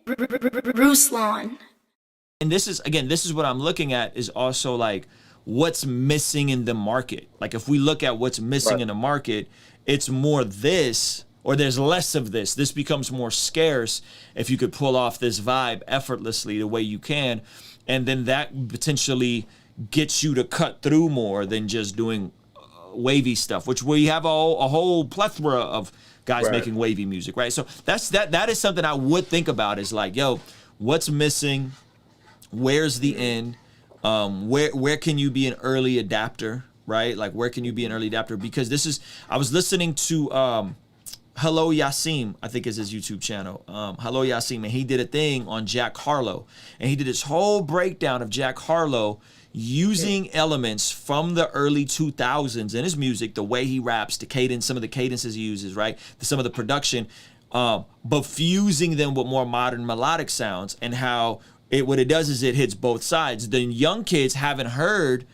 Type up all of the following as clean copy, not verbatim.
Ruslan. And this is what I'm looking at, is also like what's missing in the market. Like if we look at what's missing in the market, it's more this, or there's less of this. This becomes more scarce if you could pull off this vibe effortlessly the way you can. And then that potentially gets you to cut through more than just doing wavy stuff, which we have a whole plethora of guys making wavy music, right? So that is something I would think about, is like, yo, what's missing? Where's the end? Where can you be an early adapter, right? Like where can you be an early adapter? Because I was listening to Hello Yasim, I think is his YouTube channel. Hello Yasim, and he did a thing on Jack Harlow, and he did this whole breakdown of Jack Harlow using elements from the early 2000s in his music, the way he raps, the cadence, some of the cadences he uses, right? Some of the production, but fusing them with more modern melodic sounds, and how what it does is it hits both sides. The young kids haven't heard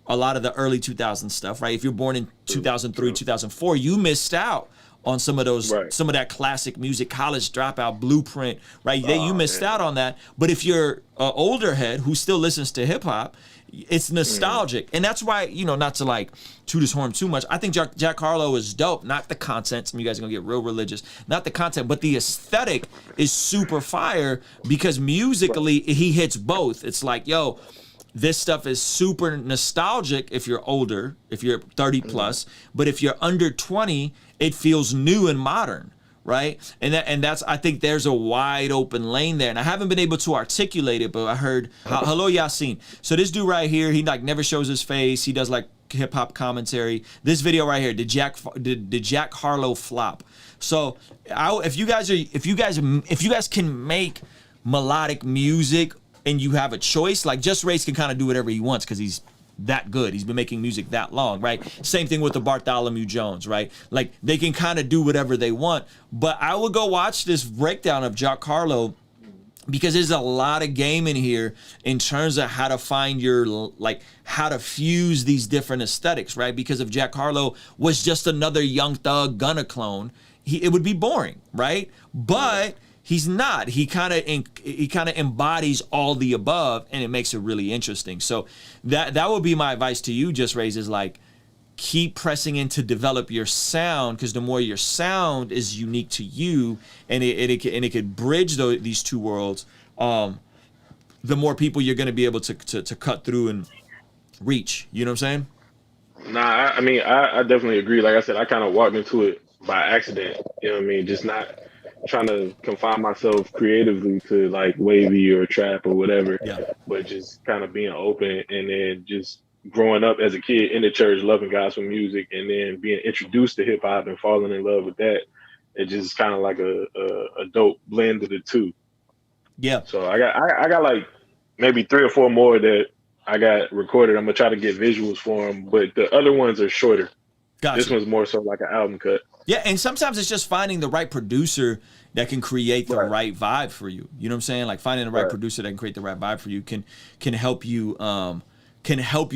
a lot of the early 2000s stuff, right? If you're born in 2003, 2004, you missed out on some of those, some of that classic music, College Dropout, Blueprint, right? You missed out on that. But if you're an older head who still listens to hip hop, it's nostalgic. And that's why, not to like toot his horn too much, I think Jack Harlow is dope. Not the content, some of you guys are gonna get real religious, not the content, but the aesthetic is super fire, because musically he hits both. It's like, yo, this stuff is super nostalgic if you're older, if you're 30 plus, but if you're under 20, it feels new and modern, right? And that's, I think there's a wide open lane there, and I haven't been able to articulate it, but I heard Hello Yasin. So this dude right here, he like never shows his face. He does like hip hop commentary. This video right here, did Jack Harlow flop? So if you guys can make melodic music and you have a choice, like Just Race can kind of do whatever he wants because he's that good. He's been making music that long, right? Same thing with the Bartholomew Jones, right? Like they can kind of do whatever they want. But I would go watch this breakdown of Jack Harlow, because there's a lot of game in here in terms of how to find how to fuse these different aesthetics, right? Because if Jack Harlow was just another Young Thug Gunna clone, it would be boring, right? But he's not. He kind of embodies all the above, and it makes it really interesting. So that would be my advice to you, Just Raise, is like, keep pressing in to develop your sound, because the more your sound is unique to you, and it could bridge these two worlds, the more people you're going to be able to cut through and reach. You know what I'm saying? Nah, I mean, I definitely agree. Like I said, I kind of walked into it by accident. You know what I mean? Just not trying to confine myself creatively to like wavy or trap or whatever, but just kind of being open, and then just growing up as a kid in the church, loving gospel music, and then being introduced to hip hop and falling in love with that. It's just kind of like a dope blend of the two. Yeah. So I got like maybe 3 or 4 more that I got recorded. I'm gonna try to get visuals for them, but the other ones are shorter. Gotcha. This one's more so like an album cut. Yeah, and sometimes it's just finding the right producer that can create the right vibe for you. You know what I'm saying? Like finding the right producer that can create the right vibe for you can help you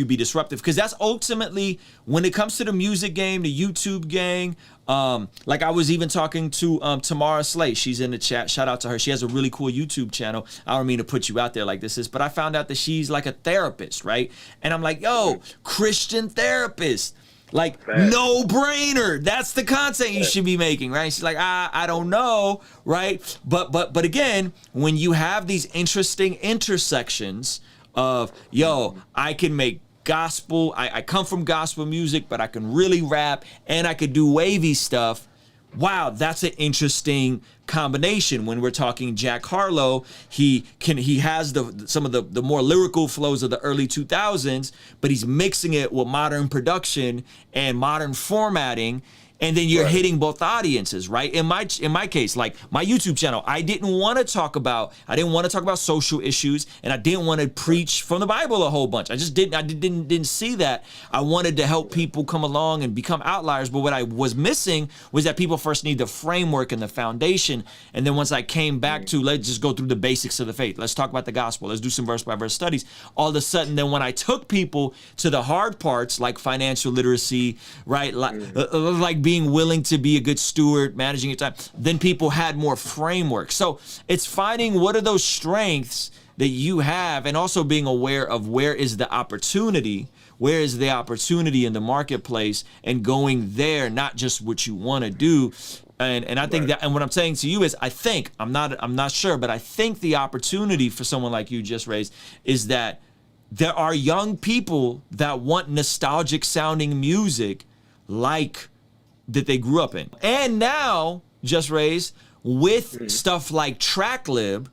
be disruptive. Because that's ultimately, when it comes to the music game, the YouTube gang, like I was even talking to Tamara Slate. She's in the chat. Shout out to her. She has a really cool YouTube channel. I don't mean to put you out there like this, but I found out that she's like a therapist, right? And I'm like, yo, Christian therapist. Like, no brainer. That's the content you should be making, right? She's like, I don't know, right? But again, when you have these interesting intersections of, yo, I can make gospel, I come from gospel music, but I can really rap, and I could do wavy stuff. Wow, that's an interesting combination. When we're talking Jack Harlow, he has some of the more lyrical flows of the early 2000s, but he's mixing it with modern production and modern formatting, and then you're hitting both audiences, right? In my case, like my YouTube channel, I didn't want to talk about social issues, and I didn't want to preach from the Bible a whole bunch. I didn't see that. I wanted to help people come along and become outliers, but what I was missing was that people first need the framework and the foundation, and then once I came back to, let's just go through the basics of the faith. Let's talk about the gospel. Let's do some verse by verse studies. All of a sudden, then when I took people to the hard parts, like financial literacy, right, like being willing to be a good steward, managing your time, then people had more framework. So it's finding what are those strengths that you have, and also being aware of where is the opportunity in the marketplace, and going there, not just what you want to do. And I think that, and what I'm saying to you is, I'm not sure, but I think the opportunity for someone like you just raised is that there are young people that want nostalgic sounding music like that they grew up in. And now, just raised, with stuff like Tracklib,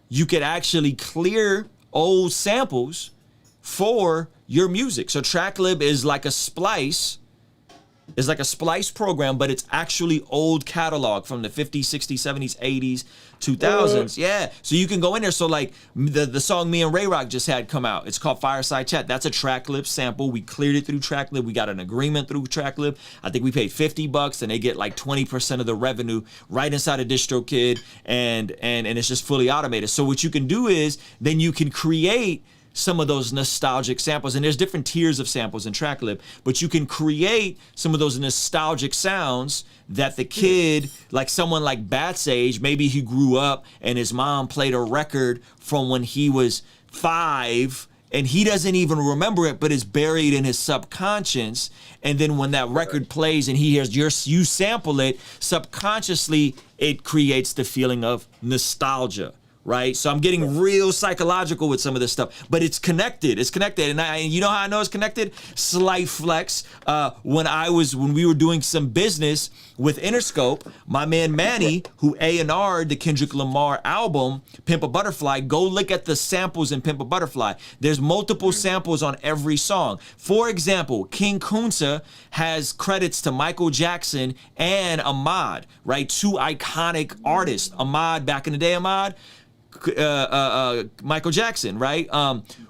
you could actually clear old samples for your music. So Tracklib is like a splice. It's like a splice program, but it's actually old catalog from the 50s, 60s, 70s, 80s, 2000s. Yeah. So you can go in there. So like the song me and Ray Rock just had come out, it's called Fireside Chat. That's a Tracklib sample. We cleared it through Tracklib. We got an agreement through Tracklib. I think we paid $50 and they get like 20% of the revenue right inside of DistroKid, and it's just fully automated. So what you can do is then you can create some of those nostalgic samples, and there's different tiers of samples in Tracklib, but you can create some of those nostalgic sounds that the kid, like someone like Bat's age, maybe he grew up and his mom played a record from when he was 5 and he doesn't even remember it, but it's buried in his subconscious. And then when that record plays and he hears you sample it, subconsciously it creates the feeling of nostalgia. Right? So I'm getting real psychological with some of this stuff, but it's connected. It's connected. And you know how I know it's connected? Slight flex. When we were doing some business with Interscope, my man Manny, who A&R'd the Kendrick Lamar album, Pimp a Butterfly, go look at the samples in Pimp a Butterfly. There's multiple samples on every song. For example, King Kunta has credits to Michael Jackson and Ahmad, right? 2 iconic artists. Ahmad, back in the day, Michael Jackson, right?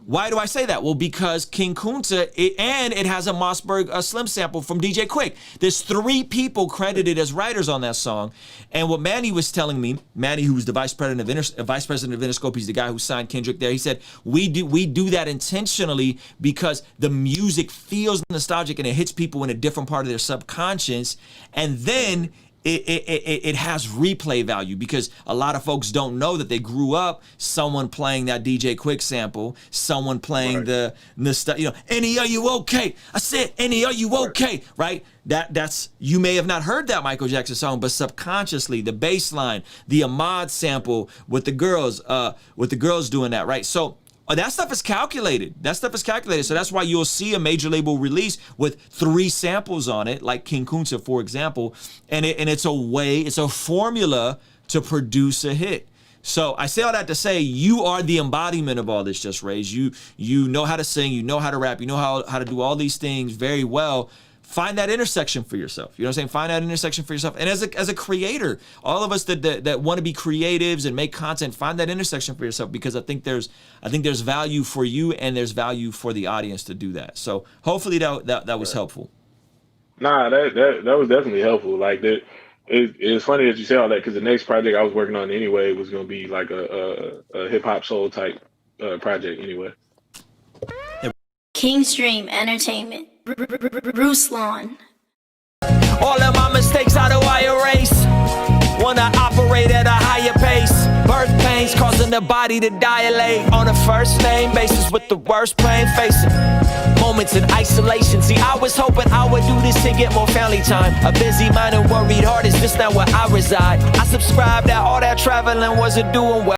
Why do I say that? Well, because King Kunta, it has a Mossberg Slim sample from DJ Quick. There's 3 people credited as writers on that song. And what Manny was telling me, Manny, who was the vice president of Interscope, he's the guy who signed Kendrick there. He said, we do that intentionally because the music feels nostalgic and it hits people in a different part of their subconscious. And then it has replay value, because a lot of folks don't know that they grew up someone playing that DJ Quick sample, someone playing the Annie, are you okay? I said, Annie, are you okay? Right? That's, you may have not heard that Michael Jackson song, but subconsciously the bass line, the Ahmad sample with the girls doing that, right? So that stuff is calculated. So that's why you'll see a major label release with 3 samples on it, like King Kunta, for example, and it's a formula to produce a hit. So I say all that to say, you are the embodiment of all this, Just Raised. You know how to sing, you know how to rap, you know how to do all these things very well. Find that intersection for yourself. You know what I'm saying? Find that intersection for yourself. And as a creator, all of us that want to be creatives and make content, find that intersection for yourself, because I think there's value for you and there's value for the audience to do that. So hopefully that was helpful. Nah, that was definitely helpful. Like that, it's funny that you say all that, because the next project I was working on anyway was going to be like a hip hop soul type project anyway. Kingstream Entertainment. Ruslan. All of my mistakes I do I erase. Wanna operate at a higher pace. Birth pains causing the body to dilate. On a first name basis with the worst pain facing. Moments in isolation. See, I was hoping I would do this to get more family time. A busy mind and worried heart is just not where I reside. I subscribed that all that traveling wasn't doing well.